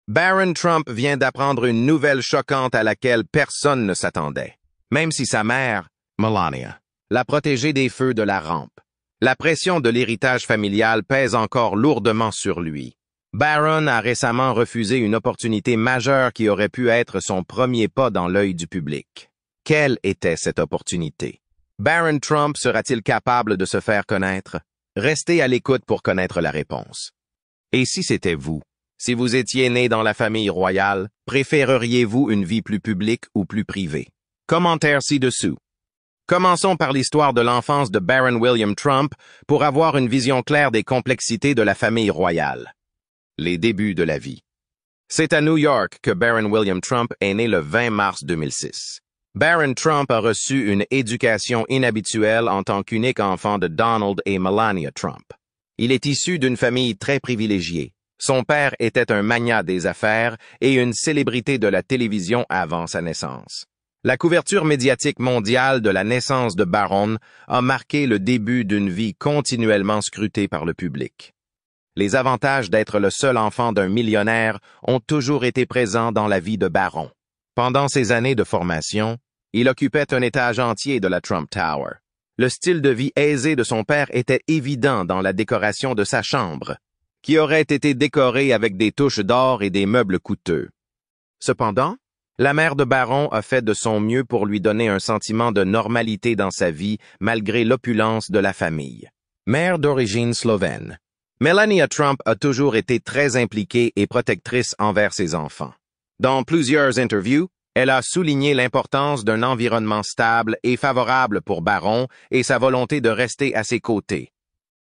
Barron Trump vient d'apprendre une nouvelle choquante à laquelle personne ne s'attendait. Même si sa mère, Melania, l'a protégé des feux de la rampe. La pression de l'héritage familial pèse encore lourdement sur lui. Barron a récemment refusé une opportunité majeure qui aurait pu être son premier pas dans l'œil du public. Quelle était cette opportunité? Barron Trump sera-t-il capable de se faire connaître? Restez à l'écoute pour connaître la réponse. Et si c'était vous? Si vous étiez né dans la famille royale, préféreriez-vous une vie plus publique ou plus privée? Commentaire ci-dessous. Commençons par l'histoire de l'enfance de Barron William Trump pour avoir une vision claire des complexités de la famille royale. Les débuts de la vie. C'est à New York que Barron William Trump est né le 20 mars 2006. Barron Trump a reçu une éducation inhabituelle en tant qu'unique enfant de Donald et Melania Trump. Il est issu d'une famille très privilégiée. Son père était un magnat des affaires et une célébrité de la télévision avant sa naissance. La couverture médiatique mondiale de la naissance de Barron a marqué le début d'une vie continuellement scrutée par le public. Les avantages d'être le seul enfant d'un millionnaire ont toujours été présents dans la vie de Barron. Pendant ses années de formation, il occupait un étage entier de la Trump Tower. Le style de vie aisé de son père était évident dans la décoration de sa chambre, qui aurait été décorée avec des touches d'or et des meubles coûteux. Cependant, la mère de Barron a fait de son mieux pour lui donner un sentiment de normalité dans sa vie malgré l'opulence de la famille. Mère d'origine slovène, Melania Trump a toujours été très impliquée et protectrice envers ses enfants. Dans plusieurs interviews, elle a souligné l'importance d'un environnement stable et favorable pour Barron et sa volonté de rester à ses côtés.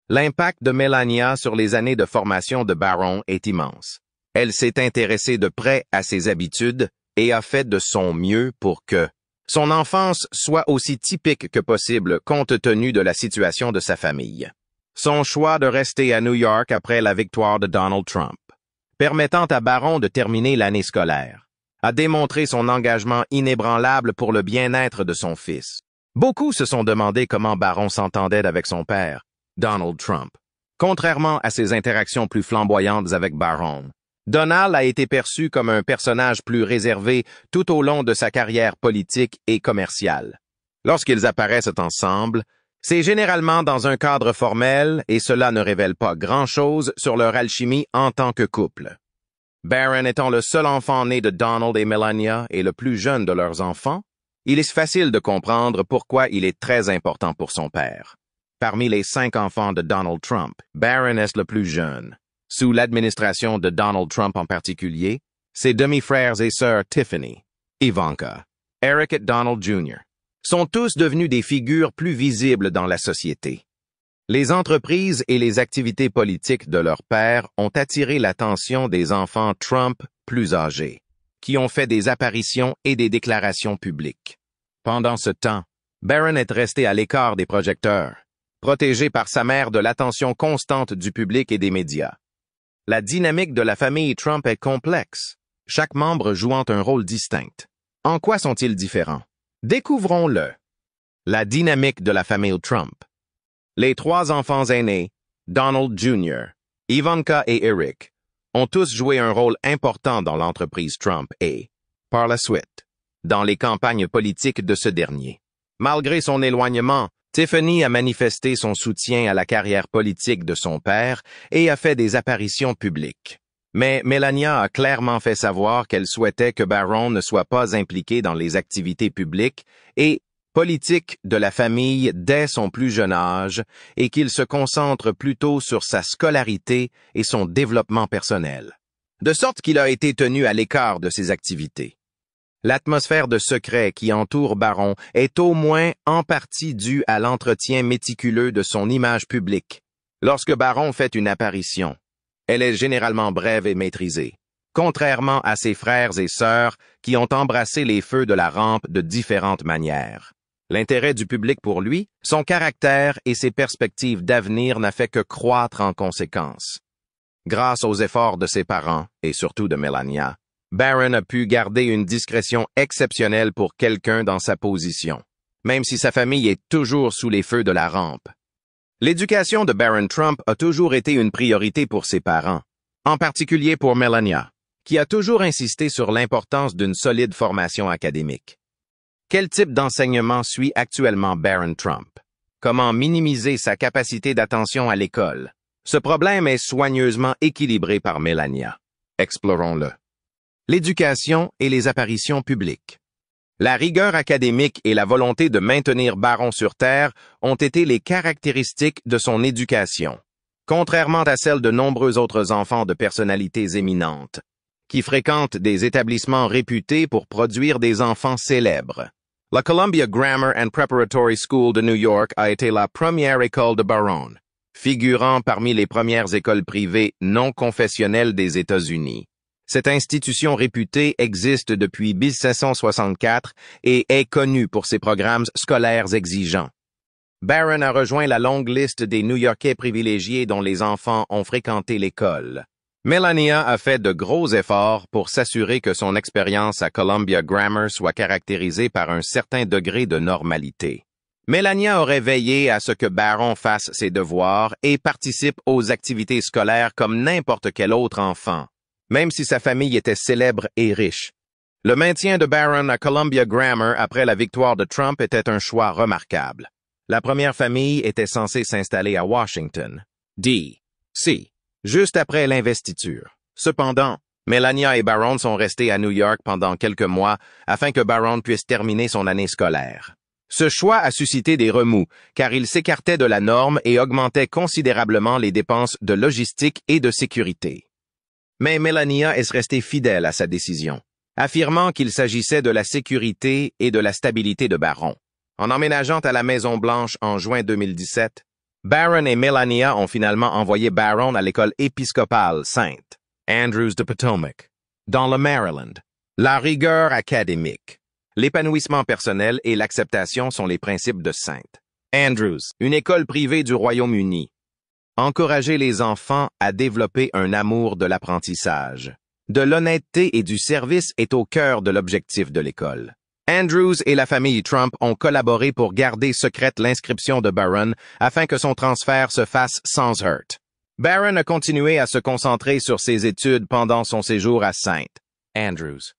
L'impact de Melania sur les années de formation de Barron est immense. Elle s'est intéressée de près à ses habitudes et a fait de son mieux pour que son enfance soit aussi typique que possible compte tenu de la situation de sa famille. Son choix de rester à New York après la victoire de Donald Trump, permettant à Barron de terminer l'année scolaire, a démontré son engagement inébranlable pour le bien-être de son fils. Beaucoup se sont demandé comment Barron s'entendait avec son père, Donald Trump. Contrairement à ses interactions plus flamboyantes avec Barron, Donald a été perçu comme un personnage plus réservé tout au long de sa carrière politique et commerciale. Lorsqu'ils apparaissent ensemble, c'est généralement dans un cadre formel et cela ne révèle pas grand-chose sur leur alchimie en tant que couple. Barron étant le seul enfant né de Donald et Melania et le plus jeune de leurs enfants, il est facile de comprendre pourquoi il est très important pour son père. Parmi les 5 enfants de Donald Trump, Barron est le plus jeune. Sous l'administration de Donald Trump en particulier, ses demi-frères et sœurs Tiffany, Ivanka, Eric et Donald Jr. sont tous devenus des figures plus visibles dans la société. Les entreprises et les activités politiques de leur père ont attiré l'attention des enfants Trump plus âgés, qui ont fait des apparitions et des déclarations publiques. Pendant ce temps, Barron est resté à l'écart des projecteurs, protégé par sa mère de l'attention constante du public et des médias. La dynamique de la famille Trump est complexe, chaque membre jouant un rôle distinct. En quoi sont-ils différents? Découvrons-le. La dynamique de la famille Trump. Les 3 enfants aînés, Donald Jr., Ivanka et Eric, ont tous joué un rôle important dans l'entreprise Trump et, par la suite, dans les campagnes politiques de ce dernier. Malgré son éloignement, Tiffany a manifesté son soutien à la carrière politique de son père et a fait des apparitions publiques. Mais Melania a clairement fait savoir qu'elle souhaitait que Barron ne soit pas impliqué dans les activités publiques et politiques de la famille dès son plus jeune âge et qu'il se concentre plutôt sur sa scolarité et son développement personnel. De sorte qu'il a été tenu à l'écart de ces activités. L'atmosphère de secret qui entoure Barron est au moins en partie due à l'entretien méticuleux de son image publique. Lorsque Barron fait une apparition, elle est généralement brève et maîtrisée, contrairement à ses frères et sœurs qui ont embrassé les feux de la rampe de différentes manières. L'intérêt du public pour lui, son caractère et ses perspectives d'avenir n'a fait que croître en conséquence. Grâce aux efforts de ses parents, et surtout de Melania, Barron a pu garder une discrétion exceptionnelle pour quelqu'un dans sa position, même si sa famille est toujours sous les feux de la rampe. L'éducation de Barron Trump a toujours été une priorité pour ses parents, en particulier pour Melania. qui a toujours insisté sur l'importance d'une solide formation académique. Quel type d'enseignement suit actuellement Barron Trump? Comment minimiser sa capacité d'attention à l'école? Ce problème est soigneusement équilibré par Melania. Explorons-le. L'éducation et les apparitions publiques. La rigueur académique et la volonté de maintenir Barron sur terre ont été les caractéristiques de son éducation, contrairement à celles de nombreux autres enfants de personnalités éminentes, qui fréquentent des établissements réputés pour produire des enfants célèbres. La Columbia Grammar and Preparatory School de New York a été la première école de Barron, figurant parmi les premières écoles privées non confessionnelles des États-Unis. Cette institution réputée existe depuis 1764 et est connue pour ses programmes scolaires exigeants. Barron a rejoint la longue liste des New-Yorkais privilégiés dont les enfants ont fréquenté l'école. Melania a fait de gros efforts pour s'assurer que son expérience à Columbia Grammar soit caractérisée par un certain degré de normalité. Melania aurait veillé à ce que Barron fasse ses devoirs et participe aux activités scolaires comme n'importe quel autre enfant, même si sa famille était célèbre et riche. Le maintien de Barron à Columbia Grammar après la victoire de Trump était un choix remarquable. La première famille était censée s'installer à Washington, D.C., juste après l'investiture. Cependant, Melania et Barron sont restés à New York pendant quelques mois afin que Barron puisse terminer son année scolaire. Ce choix a suscité des remous, car il s'écartait de la norme et augmentait considérablement les dépenses de logistique et de sécurité. Mais Melania est restée fidèle à sa décision, affirmant qu'il s'agissait de la sécurité et de la stabilité de Barron. En emménageant à la Maison-Blanche en juin 2017, Barron et Melania ont finalement envoyé Barron à l'école épiscopale Sainte Andrews de Potomac, dans le Maryland. La rigueur académique, l'épanouissement personnel et l'acceptation sont les principes de Sainte Andrews, une école privée du Royaume-Uni. Encourager les enfants à développer un amour de l'apprentissage, de l'honnêteté et du service est au cœur de l'objectif de l'école. Andrews et la famille Trump ont collaboré pour garder secrète l'inscription de Barron afin que son transfert se fasse sans heurts. Barron a continué à se concentrer sur ses études pendant son séjour à St. Andrews.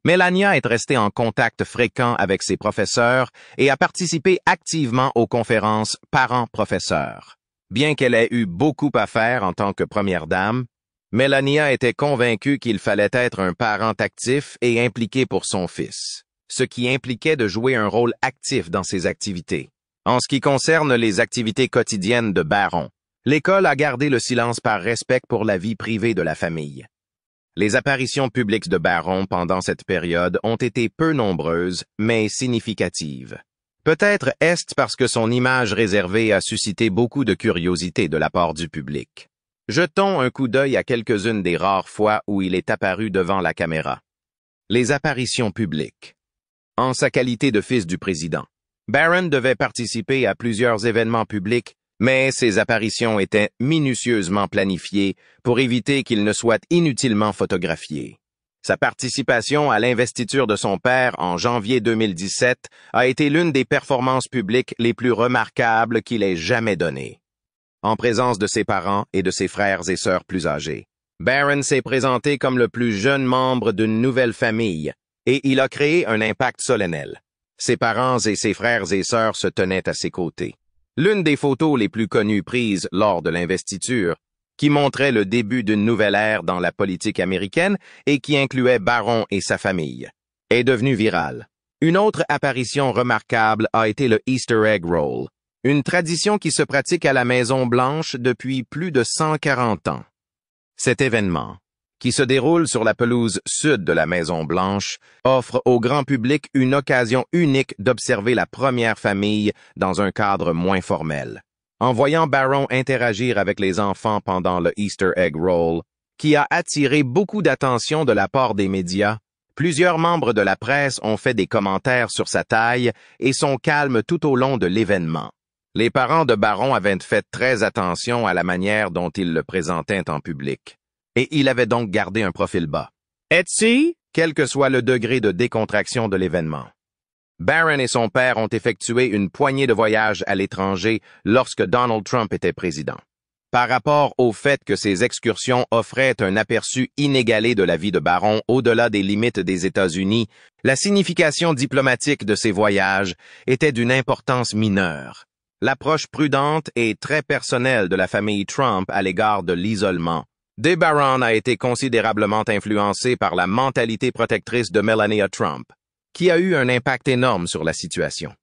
Melania est restée en contact fréquent avec ses professeurs et a participé activement aux conférences parents-professeurs. Bien qu'elle ait eu beaucoup à faire en tant que première dame, Melania était convaincue qu'il fallait être un parent actif et impliqué pour son fils, ce qui impliquait de jouer un rôle actif dans ses activités. En ce qui concerne les activités quotidiennes de Barron, l'école a gardé le silence par respect pour la vie privée de la famille. Les apparitions publiques de Barron pendant cette période ont été peu nombreuses, mais significatives. Peut-être est-ce parce que son image réservée a suscité beaucoup de curiosité de la part du public. Jetons un coup d'œil à quelques-unes des rares fois où il est apparu devant la caméra. Les apparitions publiques. En sa qualité de fils du président, Barron devait participer à plusieurs événements publics, mais ses apparitions étaient minutieusement planifiées pour éviter qu'il ne soit inutilement photographié. Sa participation à l'investiture de son père en janvier 2017 a été l'une des performances publiques les plus remarquables qu'il ait jamais données. En présence de ses parents et de ses frères et sœurs plus âgés, Barron s'est présenté comme le plus jeune membre d'une nouvelle famille, et il a créé un impact solennel. Ses parents et ses frères et sœurs se tenaient à ses côtés. L'une des photos les plus connues prises lors de l'investiture, qui montrait le début d'une nouvelle ère dans la politique américaine et qui incluait Barron et sa famille, est devenue virale. Une autre apparition remarquable a été le Easter Egg Roll, une tradition qui se pratique à la Maison-Blanche depuis plus de 140 ans. Cet événement, qui se déroule sur la pelouse sud de la Maison-Blanche, offre au grand public une occasion unique d'observer la première famille dans un cadre moins formel. En voyant Barron interagir avec les enfants pendant le Easter Egg Roll, qui a attiré beaucoup d'attention de la part des médias, plusieurs membres de la presse ont fait des commentaires sur sa taille et son calme tout au long de l'événement. Les parents de Barron avaient fait très attention à la manière dont il le présentait en public. Et il avait donc gardé un profil bas. Etsy, quel que soit le degré de décontraction de l'événement. Barron et son père ont effectué une poignée de voyages à l'étranger lorsque Donald Trump était président. Par rapport au fait que ces excursions offraient un aperçu inégalé de la vie de Barron au-delà des limites des États-Unis, la signification diplomatique de ces voyages était d'une importance mineure. L'approche prudente et très personnelle de la famille Trump à l'égard de l'isolement de Barron a été considérablement influencée par la mentalité protectrice de Melania Trump, qui a eu un impact énorme sur la situation.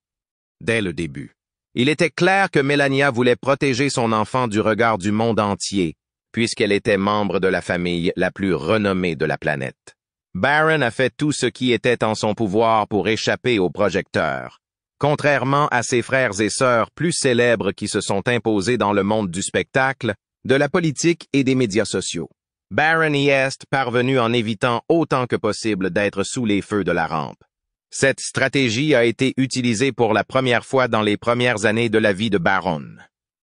Dès le début, il était clair que Melania voulait protéger son enfant du regard du monde entier, puisqu'elle était membre de la famille la plus renommée de la planète. Barron a fait tout ce qui était en son pouvoir pour échapper aux projecteurs, contrairement à ses frères et sœurs plus célèbres qui se sont imposés dans le monde du spectacle, de la politique et des médias sociaux. Barron y est parvenu en évitant autant que possible d'être sous les feux de la rampe. Cette stratégie a été utilisée pour la première fois dans les premières années de la vie de Barron.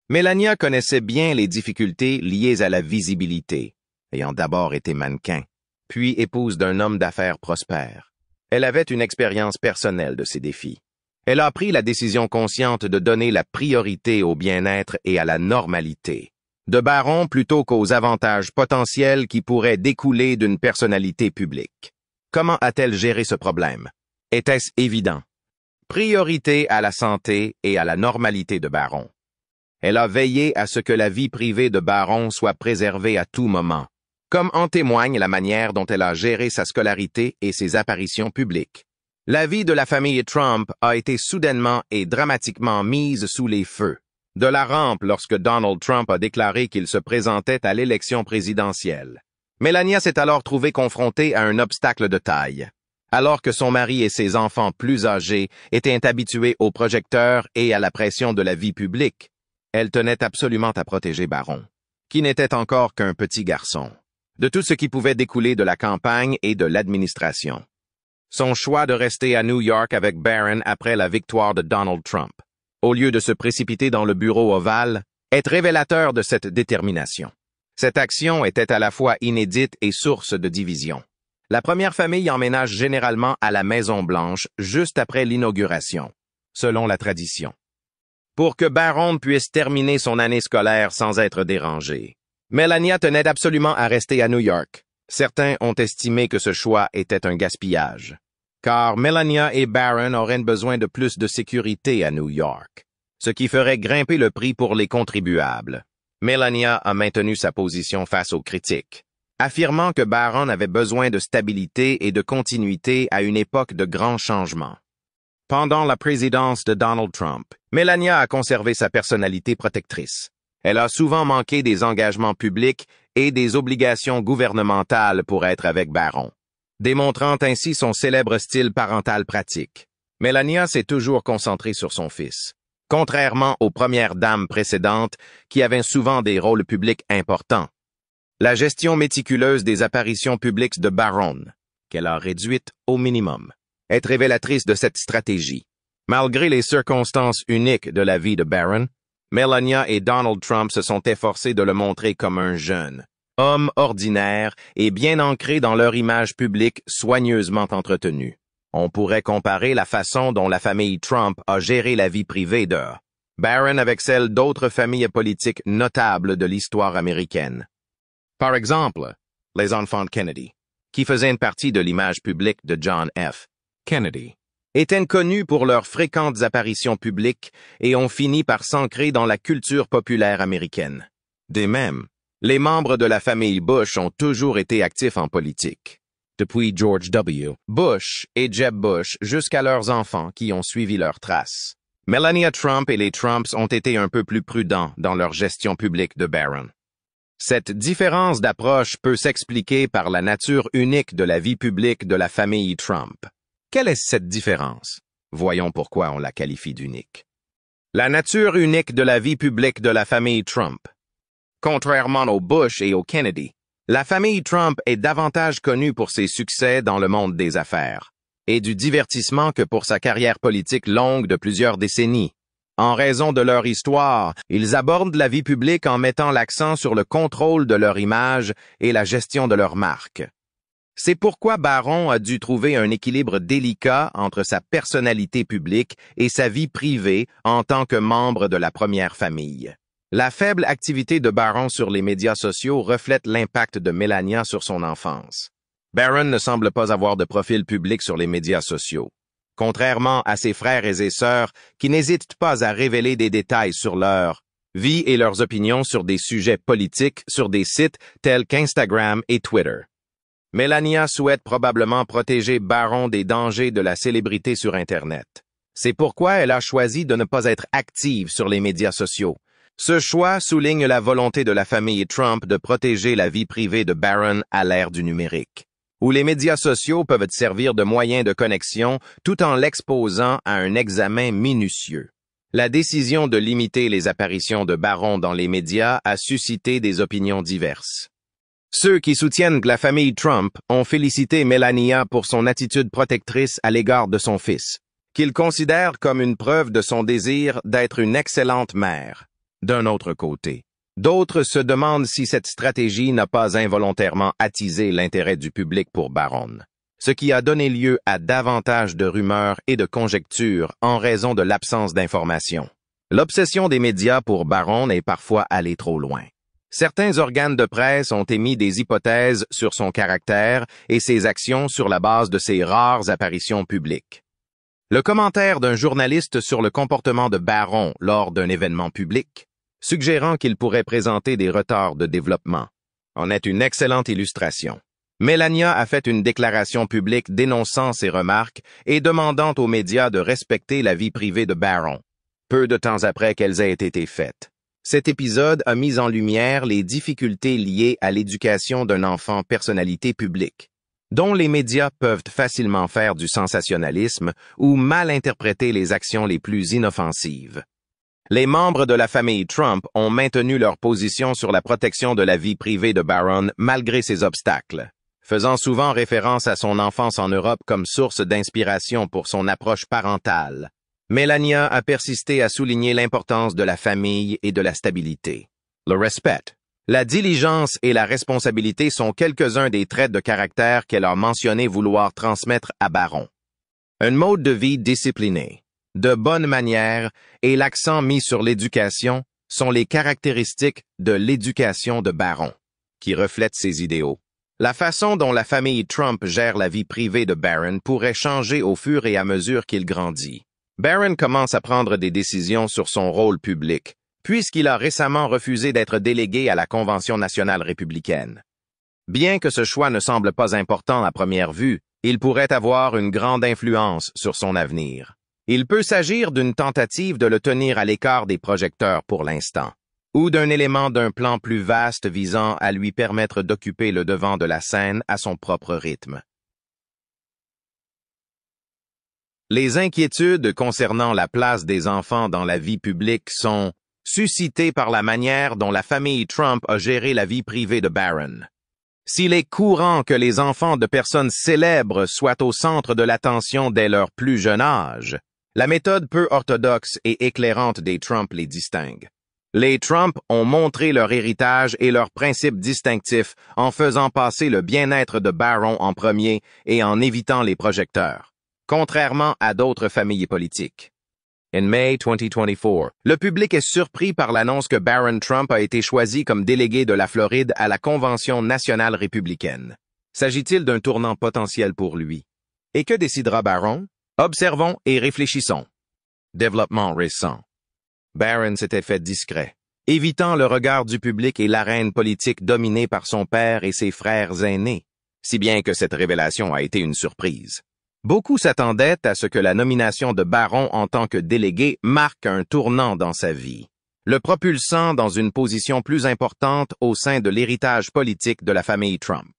Melania connaissait bien les difficultés liées à la visibilité, ayant d'abord été mannequin, puis épouse d'un homme d'affaires prospère. Elle avait une expérience personnelle de ces défis. Elle a pris la décision consciente de donner la priorité au bien-être et à la normalité de Barron plutôt qu'aux avantages potentiels qui pourraient découler d'une personnalité publique. Comment a-t-elle géré ce problème? Était-ce évident? Priorité à la santé et à la normalité de Barron. Elle a veillé à ce que la vie privée de Barron soit préservée à tout moment, comme en témoigne la manière dont elle a géré sa scolarité et ses apparitions publiques. La vie de la famille Trump a été soudainement et dramatiquement mise sous les feux de la rampe lorsque Donald Trump a déclaré qu'il se présentait à l'élection présidentielle. Melania s'est alors trouvée confrontée à un obstacle de taille. Alors que son mari et ses enfants plus âgés étaient habitués aux projecteurs et à la pression de la vie publique, elle tenait absolument à protéger Barron, qui n'était encore qu'un petit garçon, de tout ce qui pouvait découler de la campagne et de l'administration. Son choix de rester à New York avec Barron après la victoire de Donald Trump, au lieu de se précipiter dans le bureau ovale, est révélateur de cette détermination. Cette action était à la fois inédite et source de division. La première famille emménage généralement à la Maison-Blanche juste après l'inauguration, selon la tradition, pour que Barron puisse terminer son année scolaire sans être dérangé. Melania tenait absolument à rester à New York. Certains ont estimé que ce choix était un gaspillage, car Melania et Barron auraient besoin de plus de sécurité à New York, ce qui ferait grimper le prix pour les contribuables. Melania a maintenu sa position face aux critiques, affirmant que Barron avait besoin de stabilité et de continuité à une époque de grands changements. Pendant la présidence de Donald Trump, Melania a conservé sa personnalité protectrice. Elle a souvent manqué des engagements publics et des obligations gouvernementales pour être avec Barron, démontrant ainsi son célèbre style parental pratique. Melania s'est toujours concentrée sur son fils, contrairement aux premières dames précédentes qui avaient souvent des rôles publics importants. La gestion méticuleuse des apparitions publiques de Barron, qu'elle a réduite au minimum, est révélatrice de cette stratégie. Malgré les circonstances uniques de la vie de Barron, Melania et Donald Trump se sont efforcés de le montrer comme un jeune, homme ordinaire et bien ancré dans leur image publique soigneusement entretenue. On pourrait comparer la façon dont la famille Trump a géré la vie privée de Barron avec celle d'autres familles politiques notables de l'histoire américaine. Par exemple, les enfants de Kennedy, qui faisaient une partie de l'image publique de John F. Kennedy, étaient connus pour leurs fréquentes apparitions publiques et ont fini par s'ancrer dans la culture populaire américaine. De même, les membres de la famille Bush ont toujours été actifs en politique, depuis George W. Bush et Jeb Bush jusqu'à leurs enfants qui ont suivi leurs traces. Melania Trump et les Trumps ont été un peu plus prudents dans leur gestion publique de Barron. Cette différence d'approche peut s'expliquer par la nature unique de la vie publique de la famille Trump. Quelle est cette différence? Voyons pourquoi on la qualifie d'unique. La nature unique de la vie publique de la famille Trump. Contrairement aux Bush et aux Kennedy, la famille Trump est davantage connue pour ses succès dans le monde des affaires et du divertissement que pour sa carrière politique longue de plusieurs décennies. En raison de leur histoire, ils abordent la vie publique en mettant l'accent sur le contrôle de leur image et la gestion de leur marque. C'est pourquoi Barron a dû trouver un équilibre délicat entre sa personnalité publique et sa vie privée en tant que membre de la première famille. La faible activité de Barron sur les médias sociaux reflète l'impact de Melania sur son enfance. Barron ne semble pas avoir de profil public sur les médias sociaux, contrairement à ses frères et ses sœurs qui n'hésitent pas à révéler des détails sur leur vie et leurs opinions sur des sujets politiques sur des sites tels qu'Instagram et Twitter. Melania souhaite probablement protéger Barron des dangers de la célébrité sur Internet. C'est pourquoi elle a choisi de ne pas être active sur les médias sociaux. Ce choix souligne la volonté de la famille Trump de protéger la vie privée de Barron à l'ère du numérique, où les médias sociaux peuvent servir de moyen de connexion tout en l'exposant à un examen minutieux. La décision de limiter les apparitions de Barron dans les médias a suscité des opinions diverses. Ceux qui soutiennent la famille Trump ont félicité Melania pour son attitude protectrice à l'égard de son fils, qu'ils considèrent comme une preuve de son désir d'être une excellente mère. D'un autre côté, d'autres se demandent si cette stratégie n'a pas involontairement attisé l'intérêt du public pour Barron, ce qui a donné lieu à davantage de rumeurs et de conjectures en raison de l'absence d'informations. L'obsession des médias pour Barron est parfois allée trop loin. Certains organes de presse ont émis des hypothèses sur son caractère et ses actions sur la base de ses rares apparitions publiques. Le commentaire d'un journaliste sur le comportement de Barron lors d'un événement public, suggérant qu'il pourrait présenter des retards de développement, en est une excellente illustration. Melania a fait une déclaration publique dénonçant ces remarques et demandant aux médias de respecter la vie privée de Barron, peu de temps après qu'elles aient été faites. Cet épisode a mis en lumière les difficultés liées à l'éducation d'un enfant personnalité publique, dont les médias peuvent facilement faire du sensationnalisme ou mal interpréter les actions les plus inoffensives. Les membres de la famille Trump ont maintenu leur position sur la protection de la vie privée de Barron malgré ces obstacles, faisant souvent référence à son enfance en Europe comme source d'inspiration pour son approche parentale. Melania a persisté à souligner l'importance de la famille et de la stabilité. Le respect, la diligence et la responsabilité sont quelques-uns des traits de caractère qu'elle a mentionné vouloir transmettre à Barron. Un mode de vie discipliné, de bonnes manières et l'accent mis sur l'éducation sont les caractéristiques de l'éducation de Barron, qui reflètent ses idéaux. La façon dont la famille Trump gère la vie privée de Barron pourrait changer au fur et à mesure qu'il grandit. Barron commence à prendre des décisions sur son rôle public, puisqu'il a récemment refusé d'être délégué à la Convention nationale républicaine. Bien que ce choix ne semble pas important à première vue, il pourrait avoir une grande influence sur son avenir. Il peut s'agir d'une tentative de le tenir à l'écart des projecteurs pour l'instant, ou d'un élément d'un plan plus vaste visant à lui permettre d'occuper le devant de la scène à son propre rythme. Les inquiétudes concernant la place des enfants dans la vie publique sont suscitées par la manière dont la famille Trump a géré la vie privée de Barron. S'il est courant que les enfants de personnes célèbres soient au centre de l'attention dès leur plus jeune âge, la méthode peu orthodoxe et éclairante des Trump les distingue. Les Trump ont montré leur héritage et leurs principes distinctifs en faisant passer le bien-être de Barron en premier et en évitant les projecteurs, contrairement à d'autres familles politiques. En mai 2024, le public est surpris par l'annonce que Barron Trump a été choisi comme délégué de la Floride à la Convention nationale républicaine. S'agit-il d'un tournant potentiel pour lui? Et que décidera Barron? Observons et réfléchissons. Développement récent. Barron s'était fait discret, évitant le regard du public et l'arène politique dominée par son père et ses frères aînés, si bien que cette révélation a été une surprise. Beaucoup s'attendaient à ce que la nomination de Barron en tant que délégué marque un tournant dans sa vie, le propulsant dans une position plus importante au sein de l'héritage politique de la famille Trump.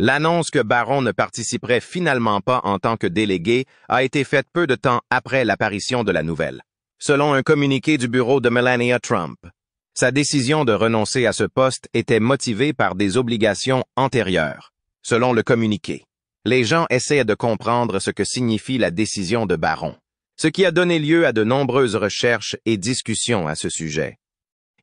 L'annonce que Barron ne participerait finalement pas en tant que délégué a été faite peu de temps après l'apparition de la nouvelle. Selon un communiqué du bureau de Melania Trump, sa décision de renoncer à ce poste était motivée par des obligations antérieures. Selon le communiqué, les gens essaient de comprendre ce que signifie la décision de Barron, ce qui a donné lieu à de nombreuses recherches et discussions à ce sujet.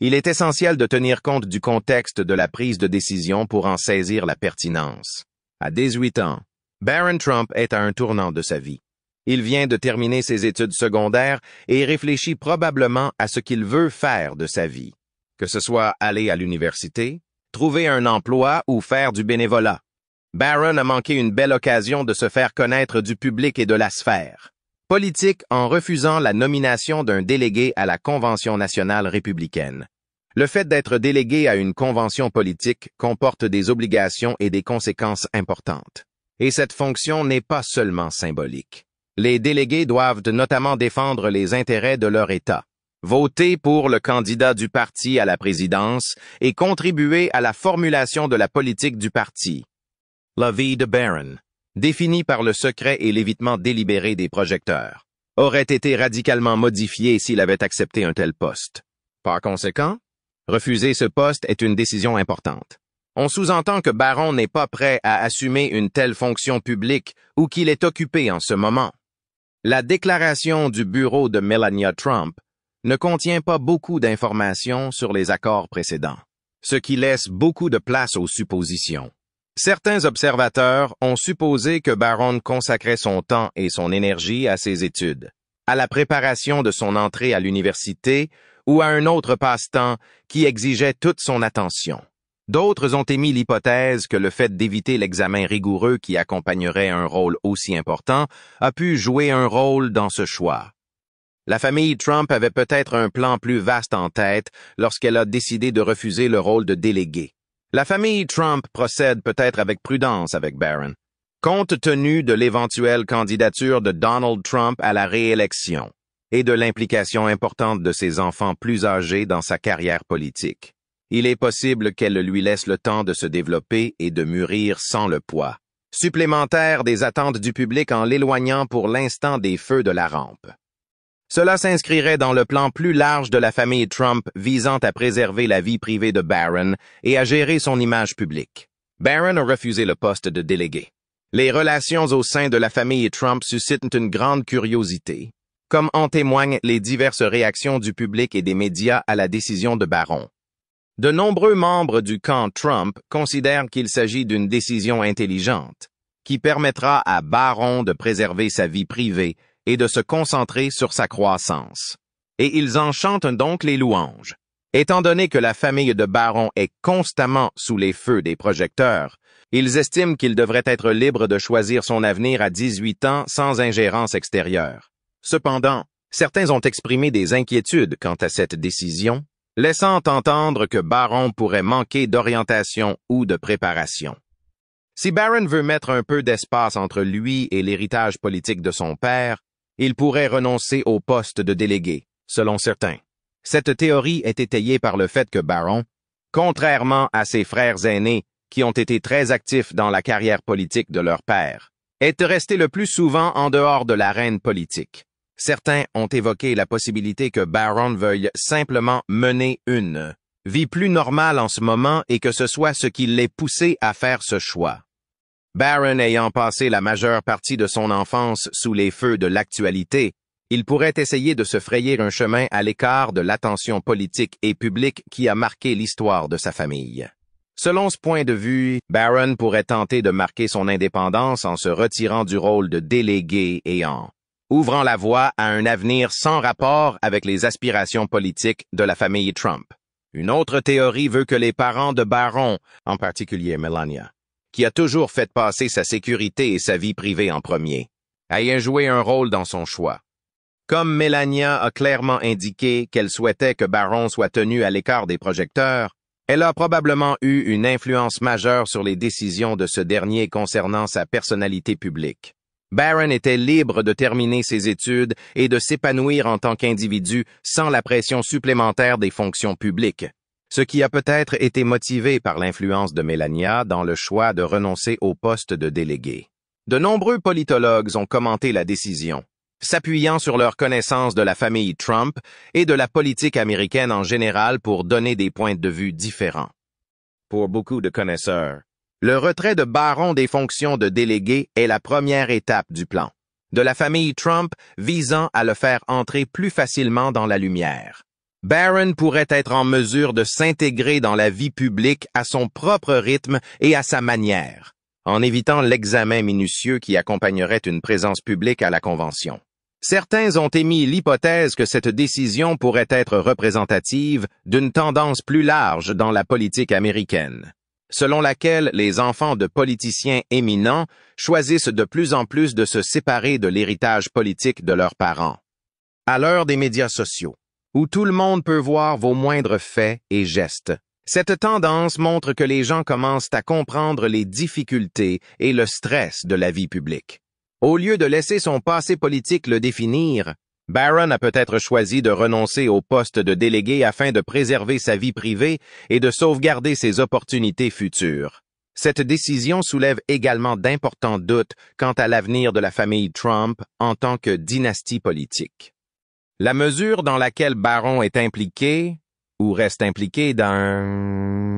Il est essentiel de tenir compte du contexte de la prise de décision pour en saisir la pertinence. À 18 ans, Barron Trump est à un tournant de sa vie. Il vient de terminer ses études secondaires et réfléchit probablement à ce qu'il veut faire de sa vie. que ce soit aller à l'université, trouver un emploi ou faire du bénévolat. Barron a manqué une belle occasion de se faire connaître du public et de la sphère politique en refusant la nomination d'un délégué à la Convention nationale républicaine. Le fait d'être délégué à une convention politique comporte des obligations et des conséquences importantes. Et cette fonction n'est pas seulement symbolique. Les délégués doivent notamment défendre les intérêts de leur État, voter pour le candidat du parti à la présidence et contribuer à la formulation de la politique du parti. La vie de Barron, définie par le secret et l'évitement délibéré des projecteurs, aurait été radicalement modifiée s'il avait accepté un tel poste. Par conséquent, refuser ce poste est une décision importante. On sous-entend que Barron n'est pas prêt à assumer une telle fonction publique ou qu'il est occupé en ce moment. La déclaration du bureau de Melania Trump ne contient pas beaucoup d'informations sur les accords précédents, ce qui laisse beaucoup de place aux suppositions. Certains observateurs ont supposé que Barron consacrait son temps et son énergie à ses études, à la préparation de son entrée à l'université ou à un autre passe-temps qui exigeait toute son attention. D'autres ont émis l'hypothèse que le fait d'éviter l'examen rigoureux qui accompagnerait un rôle aussi important a pu jouer un rôle dans ce choix. La famille Trump avait peut-être un plan plus vaste en tête lorsqu'elle a décidé de refuser le rôle de délégué. La famille Trump procède peut-être avec prudence avec Barron, compte tenu de l'éventuelle candidature de Donald Trump à la réélection et de l'implication importante de ses enfants plus âgés dans sa carrière politique. Il est possible qu'elle lui laisse le temps de se développer et de mûrir sans le poids supplémentaire des attentes du public en l'éloignant pour l'instant des feux de la rampe. Cela s'inscrirait dans le plan plus large de la famille Trump visant à préserver la vie privée de Barron et à gérer son image publique. Barron a refusé le poste de délégué. Les relations au sein de la famille Trump suscitent une grande curiosité, comme en témoignent les diverses réactions du public et des médias à la décision de Barron. De nombreux membres du camp Trump considèrent qu'il s'agit d'une décision intelligente, qui permettra à Barron de préserver sa vie privée et de se concentrer sur sa croissance. Et ils en chantent donc les louanges. Étant donné que la famille de Barron est constamment sous les feux des projecteurs, ils estiment qu'il devrait être libre de choisir son avenir à 18 ans sans ingérence extérieure. Cependant, certains ont exprimé des inquiétudes quant à cette décision, laissant entendre que Barron pourrait manquer d'orientation ou de préparation. Si Barron veut mettre un peu d'espace entre lui et l'héritage politique de son père, il pourrait renoncer au poste de délégué, selon certains. Cette théorie est étayée par le fait que Barron, contrairement à ses frères aînés qui ont été très actifs dans la carrière politique de leur père, est resté le plus souvent en dehors de l'arène politique. Certains ont évoqué la possibilité que Barron veuille simplement mener une vie plus normale en ce moment et que ce soit ce qui l'ait poussé à faire ce choix. Barron ayant passé la majeure partie de son enfance sous les feux de l'actualité, il pourrait essayer de se frayer un chemin à l'écart de l'attention politique et publique qui a marqué l'histoire de sa famille. Selon ce point de vue, Barron pourrait tenter de marquer son indépendance en se retirant du rôle de délégué et en ouvrant la voie à un avenir sans rapport avec les aspirations politiques de la famille Trump. Une autre théorie veut que les parents de Barron, en particulier Melania, qui a toujours fait passer sa sécurité et sa vie privée en premier, aient joué un rôle dans son choix. Comme Melania a clairement indiqué qu'elle souhaitait que Barron soit tenu à l'écart des projecteurs, elle a probablement eu une influence majeure sur les décisions de ce dernier concernant sa personnalité publique. Barron était libre de terminer ses études et de s'épanouir en tant qu'individu sans la pression supplémentaire des fonctions publiques, ce qui a peut-être été motivé par l'influence de Melania dans le choix de renoncer au poste de délégué. De nombreux politologues ont commenté la décision, s'appuyant sur leur connaissance de la famille Trump et de la politique américaine en général pour donner des points de vue différents. Pour beaucoup de connaisseurs, le retrait de Barron des fonctions de délégué est la première étape du plan de la famille Trump visant à le faire entrer plus facilement dans la lumière. Barron pourrait être en mesure de s'intégrer dans la vie publique à son propre rythme et à sa manière, en évitant l'examen minutieux qui accompagnerait une présence publique à la convention. Certains ont émis l'hypothèse que cette décision pourrait être représentative d'une tendance plus large dans la politique américaine, selon laquelle les enfants de politiciens éminents choisissent de plus en plus de se séparer de l'héritage politique de leurs parents. À l'heure des médias sociaux, où tout le monde peut voir vos moindres faits et gestes, cette tendance montre que les gens commencent à comprendre les difficultés et le stress de la vie publique. Au lieu de laisser son passé politique le définir, Barron a peut-être choisi de renoncer au poste de délégué afin de préserver sa vie privée et de sauvegarder ses opportunités futures. Cette décision soulève également d'importants doutes quant à l'avenir de la famille Trump en tant que dynastie politique. La mesure dans laquelle Barron est impliqué, ou reste impliqué dans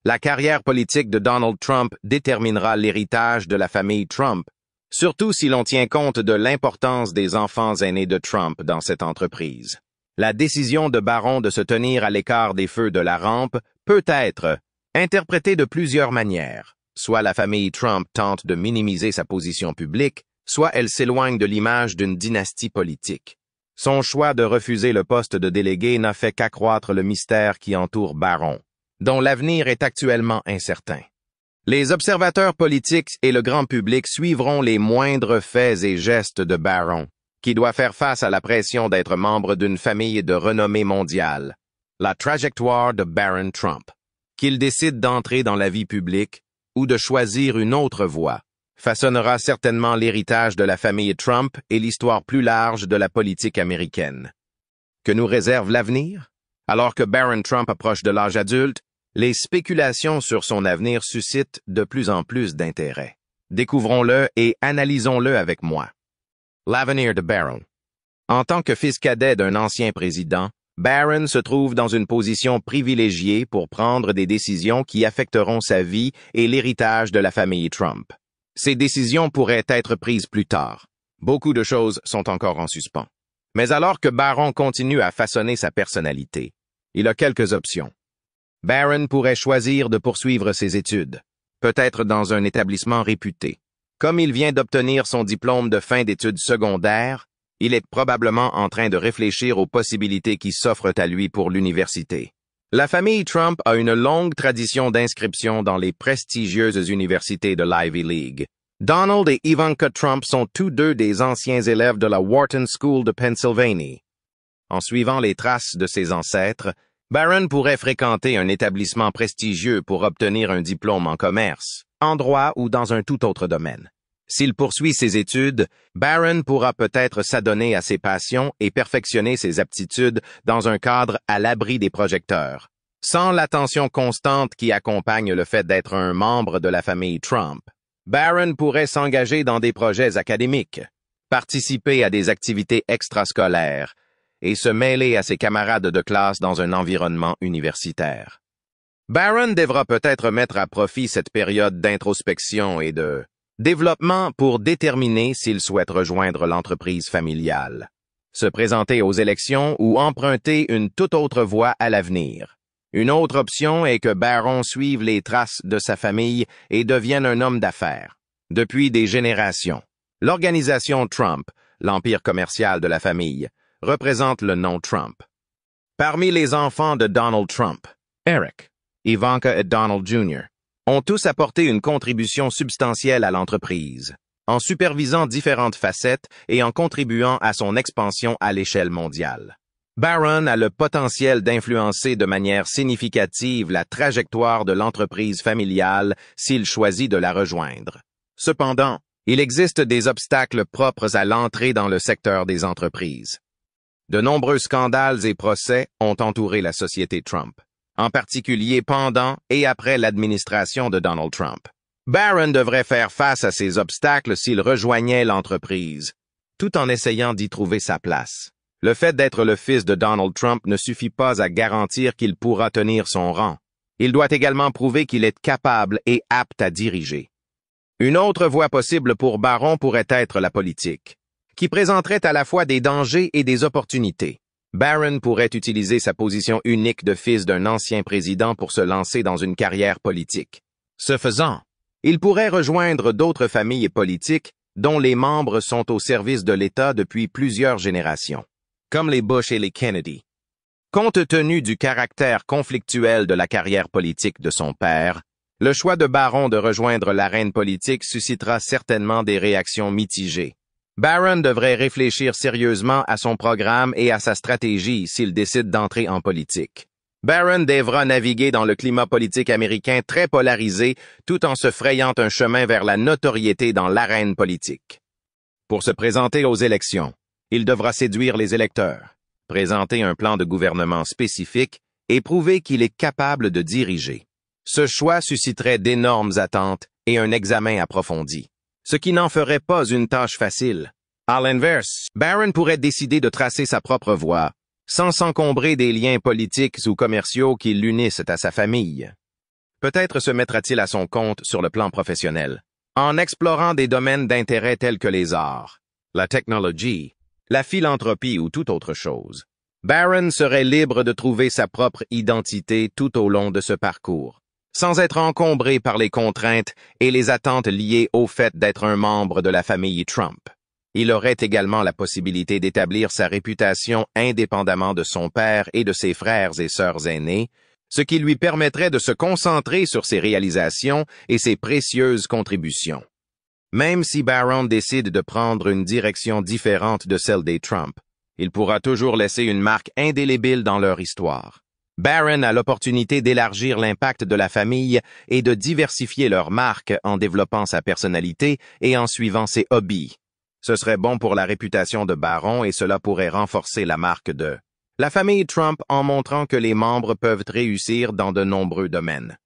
la carrière politique de Donald Trump déterminera l'héritage de la famille Trump, surtout si l'on tient compte de l'importance des enfants aînés de Trump dans cette entreprise. La décision de Barron de se tenir à l'écart des feux de la rampe peut être interprétée de plusieurs manières. Soit la famille Trump tente de minimiser sa position publique, soit elle s'éloigne de l'image d'une dynastie politique. Son choix de refuser le poste de délégué n'a fait qu'accroître le mystère qui entoure Barron, dont l'avenir est actuellement incertain. Les observateurs politiques et le grand public suivront les moindres faits et gestes de Barron, qui doit faire face à la pression d'être membre d'une famille de renommée mondiale. La trajectoire de Barron Trump, qu'il décide d'entrer dans la vie publique ou de choisir une autre voie, façonnera certainement l'héritage de la famille Trump et l'histoire plus large de la politique américaine. Que nous réserve l'avenir? Alors que Barron Trump approche de l'âge adulte, les spéculations sur son avenir suscitent de plus en plus d'intérêt. Découvrons-le et analysons-le avec moi. L'avenir de Barron. En tant que fils cadet d'un ancien président, Barron se trouve dans une position privilégiée pour prendre des décisions qui affecteront sa vie et l'héritage de la famille Trump. Ces décisions pourraient être prises plus tard. Beaucoup de choses sont encore en suspens. Mais alors que Barron continue à façonner sa personnalité, il a quelques options. Barron pourrait choisir de poursuivre ses études, peut-être dans un établissement réputé. Comme il vient d'obtenir son diplôme de fin d'études secondaires, il est probablement en train de réfléchir aux possibilités qui s'offrent à lui pour l'université. La famille Trump a une longue tradition d'inscription dans les prestigieuses universités de l'Ivy League. Donald et Ivanka Trump sont tous deux des anciens élèves de la Wharton School de Pennsylvanie. En suivant les traces de ses ancêtres, Barron pourrait fréquenter un établissement prestigieux pour obtenir un diplôme en commerce, en droit ou dans un tout autre domaine. S'il poursuit ses études, Barron pourra peut-être s'adonner à ses passions et perfectionner ses aptitudes dans un cadre à l'abri des projecteurs, sans l'attention constante qui accompagne le fait d'être un membre de la famille Trump. Barron pourrait s'engager dans des projets académiques, participer à des activités extrascolaires et se mêler à ses camarades de classe dans un environnement universitaire. Barron devra peut-être mettre à profit cette période d'introspection et de développement pour déterminer s'il souhaite rejoindre l'entreprise familiale, se présenter aux élections ou emprunter une toute autre voie à l'avenir. Une autre option est que Barron suive les traces de sa famille et devienne un homme d'affaires. Depuis des générations, l'organisation Trump, l'empire commercial de la famille, représente le nom Trump. Parmi les enfants de Donald Trump, Eric, Ivanka et Donald Jr. ont tous apporté une contribution substantielle à l'entreprise, en supervisant différentes facettes et en contribuant à son expansion à l'échelle mondiale. Barron a le potentiel d'influencer de manière significative la trajectoire de l'entreprise familiale s'il choisit de la rejoindre. Cependant, il existe des obstacles propres à l'entrée dans le secteur des entreprises. De nombreux scandales et procès ont entouré la société Trump, en particulier pendant et après l'administration de Donald Trump. Barron devrait faire face à ces obstacles s'il rejoignait l'entreprise, tout en essayant d'y trouver sa place. Le fait d'être le fils de Donald Trump ne suffit pas à garantir qu'il pourra tenir son rang. Il doit également prouver qu'il est capable et apte à diriger. Une autre voie possible pour Barron pourrait être la politique, qui présenterait à la fois des dangers et des opportunités. Barron pourrait utiliser sa position unique de fils d'un ancien président pour se lancer dans une carrière politique. Ce faisant, il pourrait rejoindre d'autres familles politiques dont les membres sont au service de l'État depuis plusieurs générations, comme les Bush et les Kennedy. Compte tenu du caractère conflictuel de la carrière politique de son père, le choix de Barron de rejoindre l'arène politique suscitera certainement des réactions mitigées. Barron devrait réfléchir sérieusement à son programme et à sa stratégie s'il décide d'entrer en politique. Barron devra naviguer dans le climat politique américain très polarisé tout en se frayant un chemin vers la notoriété dans l'arène politique. Pour se présenter aux élections, il devra séduire les électeurs, présenter un plan de gouvernement spécifique et prouver qu'il est capable de diriger. Ce choix susciterait d'énormes attentes et un examen approfondi, ce qui n'en ferait pas une tâche facile. À l'inverse, Barron pourrait décider de tracer sa propre voie, sans s'encombrer des liens politiques ou commerciaux qui l'unissent à sa famille. Peut-être se mettra-t-il à son compte sur le plan professionnel, en explorant des domaines d'intérêt tels que les arts, la technologie, la philanthropie ou toute autre chose. Barron serait libre de trouver sa propre identité tout au long de ce parcours, sans être encombré par les contraintes et les attentes liées au fait d'être un membre de la famille Trump. Il aurait également la possibilité d'établir sa réputation indépendamment de son père et de ses frères et sœurs aînés, ce qui lui permettrait de se concentrer sur ses réalisations et ses précieuses contributions. Même si Barron décide de prendre une direction différente de celle des Trump, il pourra toujours laisser une marque indélébile dans leur histoire. Barron a l'opportunité d'élargir l'impact de la famille et de diversifier leur marque en développant sa personnalité et en suivant ses hobbies. Ce serait bon pour la réputation de Barron et cela pourrait renforcer la marque de la famille Trump en montrant que les membres peuvent réussir dans de nombreux domaines.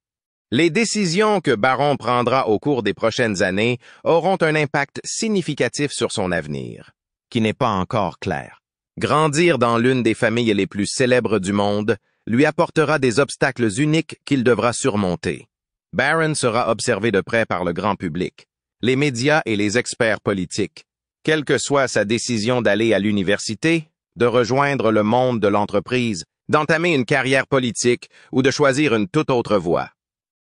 Les décisions que Barron prendra au cours des prochaines années auront un impact significatif sur son avenir, qui n'est pas encore clair. Grandir dans l'une des familles les plus célèbres du monde lui apportera des obstacles uniques qu'il devra surmonter. Barron sera observé de près par le grand public, les médias et les experts politiques. Quelle que soit sa décision d'aller à l'université, de rejoindre le monde de l'entreprise, d'entamer une carrière politique ou de choisir une toute autre voie.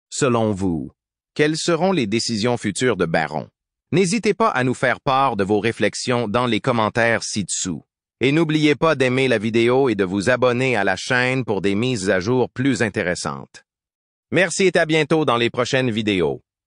Selon vous, quelles seront les décisions futures de Barron? N'hésitez pas à nous faire part de vos réflexions dans les commentaires ci-dessous. Et n'oubliez pas d'aimer la vidéo et de vous abonner à la chaîne pour des mises à jour plus intéressantes. Merci et à bientôt dans les prochaines vidéos.